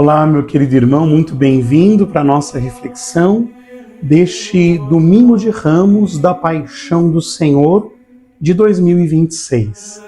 Olá, meu querido irmão, muito bem-vindo para a nossa reflexão deste Domingo de Ramos da Paixão do Senhor de 2026.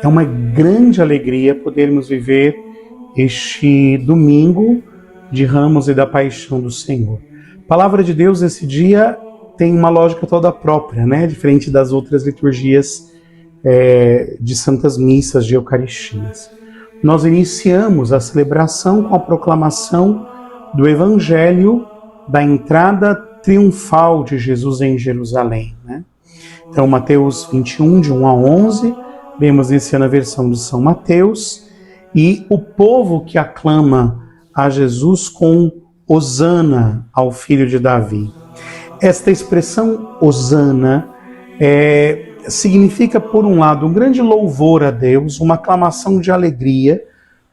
É uma grande alegria podermos viver este Domingo de Ramos e da Paixão do Senhor. A palavra de Deus esse dia tem uma lógica toda própria, né? Diferente das outras liturgias de santas missas, de eucaristias. Nós iniciamos a celebração com a proclamação do Evangelho da entrada triunfal de Jesus em Jerusalém, né? Então, Mateus 21, de 1 a 11, vemos esse ano a versão de São Mateus, e o povo que aclama a Jesus com Hosana ao filho de Davi. Esta expressão Hosana significa, por um lado, um grande louvor a Deus, uma aclamação de alegria,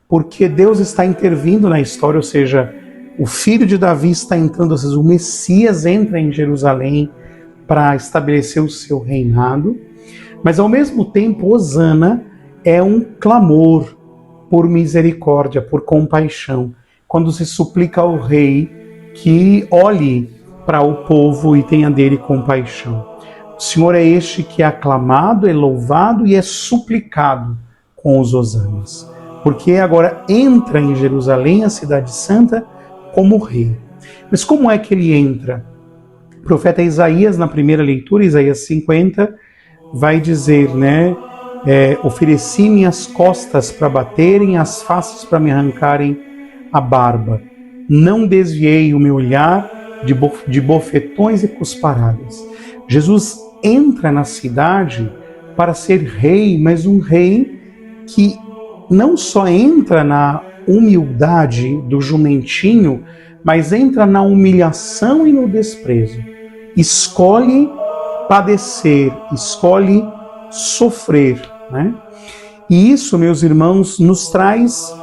porque Deus está intervindo na história, ou seja, o filho de Davi está entrando, ou seja, o Messias entra em Jerusalém para estabelecer o seu reinado, mas ao mesmo tempo, Hosana é um clamor por misericórdia, por compaixão, quando se suplica ao rei que olhe para o povo e tenha dele compaixão. O Senhor é este que é aclamado, é louvado e é suplicado com os hosanas, porque agora entra em Jerusalém, a cidade santa, como rei. Mas como é que ele entra? O profeta Isaías, na primeira leitura, Isaías 50, vai dizer, né? Ofereci minhas costas para baterem, as faces para me arrancarem a barba. Não desviei o meu olhar de bofetões e cusparadas. Jesus entra na cidade para ser rei, mas um rei que não só entra na humildade do jumentinho, mas entra na humilhação e no desprezo. Escolhe padecer, escolhe sofrer, né? E isso, meus irmãos, nos traz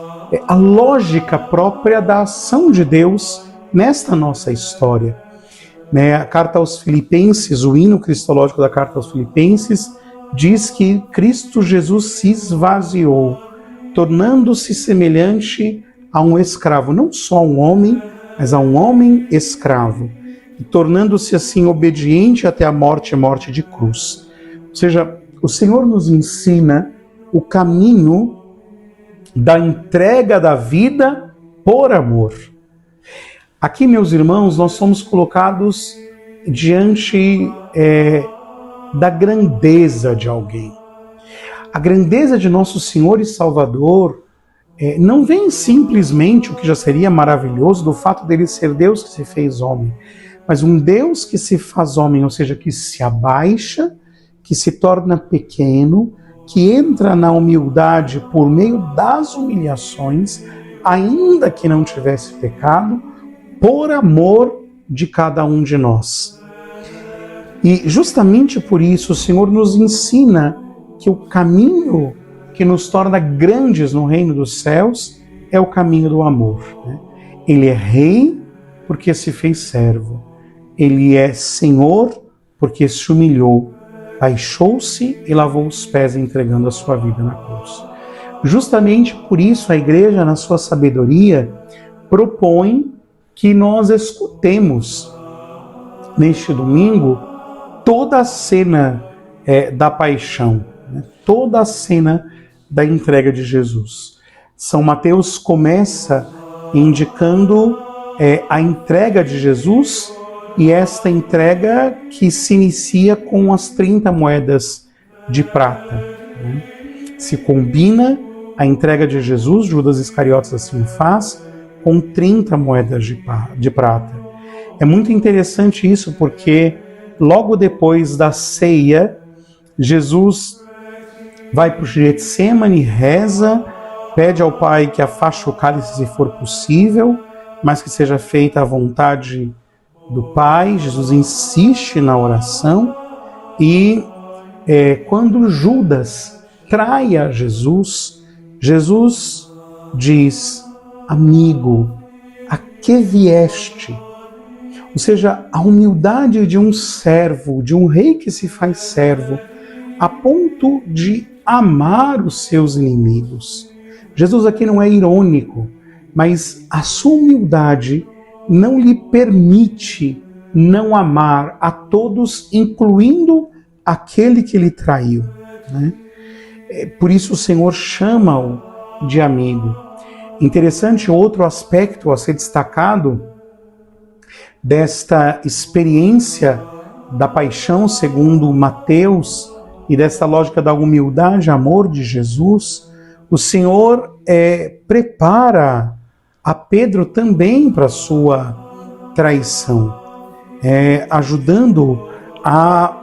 a lógica própria da ação de Deus nesta nossa história. A carta aos Filipenses, o hino cristológico da carta aos Filipenses, diz que Cristo Jesus se esvaziou, tornando-se semelhante a um escravo, não só a um homem, mas a um homem escravo, e tornando-se assim obediente até a morte de cruz. Ou seja, o Senhor nos ensina o caminho da entrega da vida por amor. Aqui, meus irmãos, nós somos colocados diante da grandeza de alguém. A grandeza de nosso Senhor e Salvador não vem simplesmente, o que já seria maravilhoso, do fato dele ser Deus que se fez homem, mas um Deus que se faz homem, ou seja, que se abaixa, que se torna pequeno, que entra na humildade por meio das humilhações, ainda que não tivesse pecado, por amor de cada um de nós. E justamente por isso o Senhor nos ensina que o caminho que nos torna grandes no reino dos céus é o caminho do amor, né? Ele é rei porque se fez servo. Ele é Senhor porque se humilhou, baixou-se e lavou os pés entregando a sua vida na cruz. Justamente por isso a Igreja, na sua sabedoria, propõe que nós escutemos neste domingo toda a cena da paixão, né? Toda a cena da entrega de Jesus. São Mateus começa indicando a entrega de Jesus, e esta entrega que se inicia com as 30 moedas de prata, né? Se combina a entrega de Jesus, Judas Iscariotes assim faz, com 30 moedas de prata. É muito interessante isso, porque logo depois da ceia, Jesus vai para o Getsemane, reza, pede ao Pai que afaste o cálice se for possível, mas que seja feita a vontade do Pai. Jesus insiste na oração, e quando Judas trai a Jesus, Jesus diz: amigo, a que vieste? Ou seja, a humildade de um servo, de um rei que se faz servo, a ponto de amar os seus inimigos. Jesus aqui não é irônico, mas a sua humildade não lhe permite não amar a todos, incluindo aquele que lhe traiu, né? Por isso o Senhor chama-o de amigo. Interessante, outro aspecto a ser destacado desta experiência da paixão segundo Mateus e dessa lógica da humildade, amor de Jesus, o Senhor prepara a Pedro também para a sua traição, ajudando a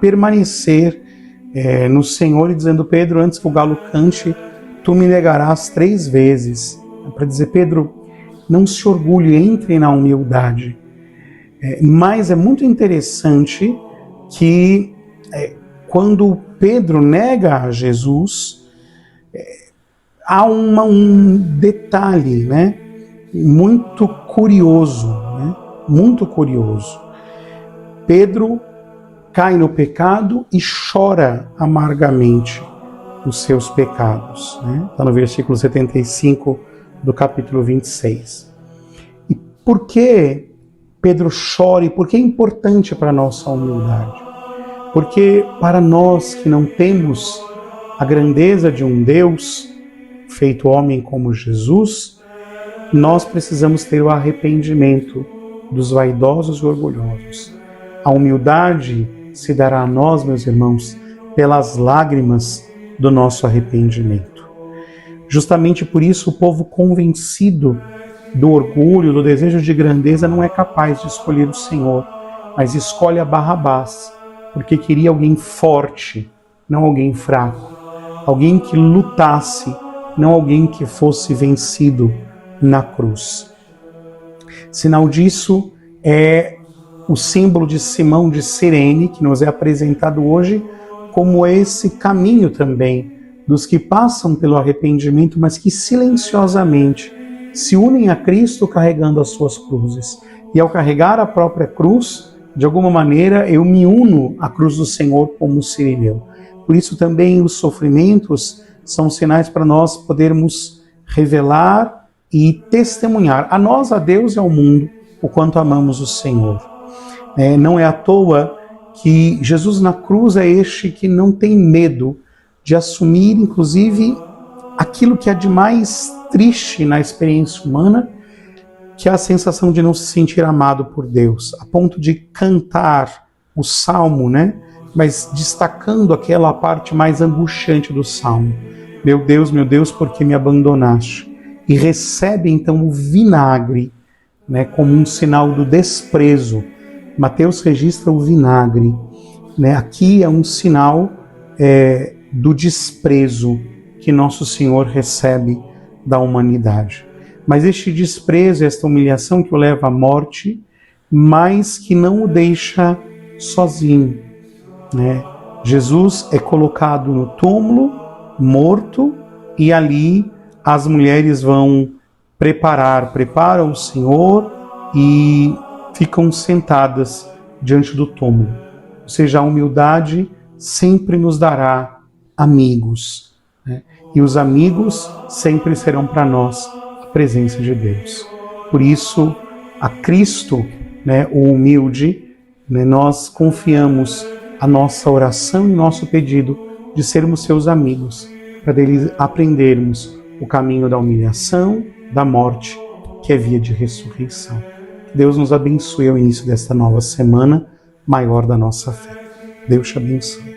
permanecer no Senhor e dizendo: Pedro, antes que o galo cante, tu me negarás 3 vezes. Para dizer: Pedro, não se orgulhe, entre na humildade. Mas é muito interessante que quando Pedro nega a Jesus, há um detalhe, né, muito curioso, né, muito curioso. Pedro cai no pecado e chora amargamente os seus pecados, né? Está no versículo 75 do capítulo 26. E por que Pedro chora e por que é importante para a nossa humildade? Porque para nós que não temos a grandeza de um Deus feito homem como Jesus, nós precisamos ter o arrependimento dos vaidosos e orgulhosos. A humildade se dará a nós, meus irmãos, pelas lágrimas do nosso arrependimento. Justamente por isso, o povo convencido do orgulho, do desejo de grandeza, não é capaz de escolher o Senhor, mas escolhe a Barrabás, porque queria alguém forte, não alguém fraco, alguém que lutasse, não alguém que fosse vencido na cruz. Sinal disso é o símbolo de Simão de Cirene, que nos é apresentado hoje como esse caminho também dos que passam pelo arrependimento, mas que silenciosamente se unem a Cristo carregando as suas cruzes. E ao carregar a própria cruz, de alguma maneira eu me uno à cruz do Senhor como sirineu. Por isso também os sofrimentos são sinais para nós podermos revelar e testemunhar a nós, a Deus e ao mundo, o quanto amamos o Senhor. Não é à toa que Jesus na cruz é este que não tem medo de assumir, inclusive, aquilo que é de mais triste na experiência humana, que é a sensação de não se sentir amado por Deus, a ponto de cantar o salmo, né? Mas destacando aquela parte mais angustiante do salmo. Meu Deus, por que me abandonaste? E recebe então o vinagre, né, como um sinal do desprezo. Mateus registra o vinagre, né? Aqui é um sinal do desprezo que nosso Senhor recebe da humanidade. Mas este desprezo, esta humilhação que o leva à morte, mas que não o deixa sozinho, né? Jesus é colocado no túmulo, morto, e ali as mulheres vão preparam o Senhor e ficam sentadas diante do túmulo. Ou seja, a humildade sempre nos dará amigos, né? E os amigos sempre serão para nós a presença de Deus. Por isso, a Cristo, né, o humilde, né, nós confiamos a nossa oração e nosso pedido de sermos seus amigos, para dele aprendermos o caminho da humilhação, da morte, que é via de ressurreição. Que Deus nos abençoe ao início desta nova semana, maior da nossa fé. Deus te abençoe.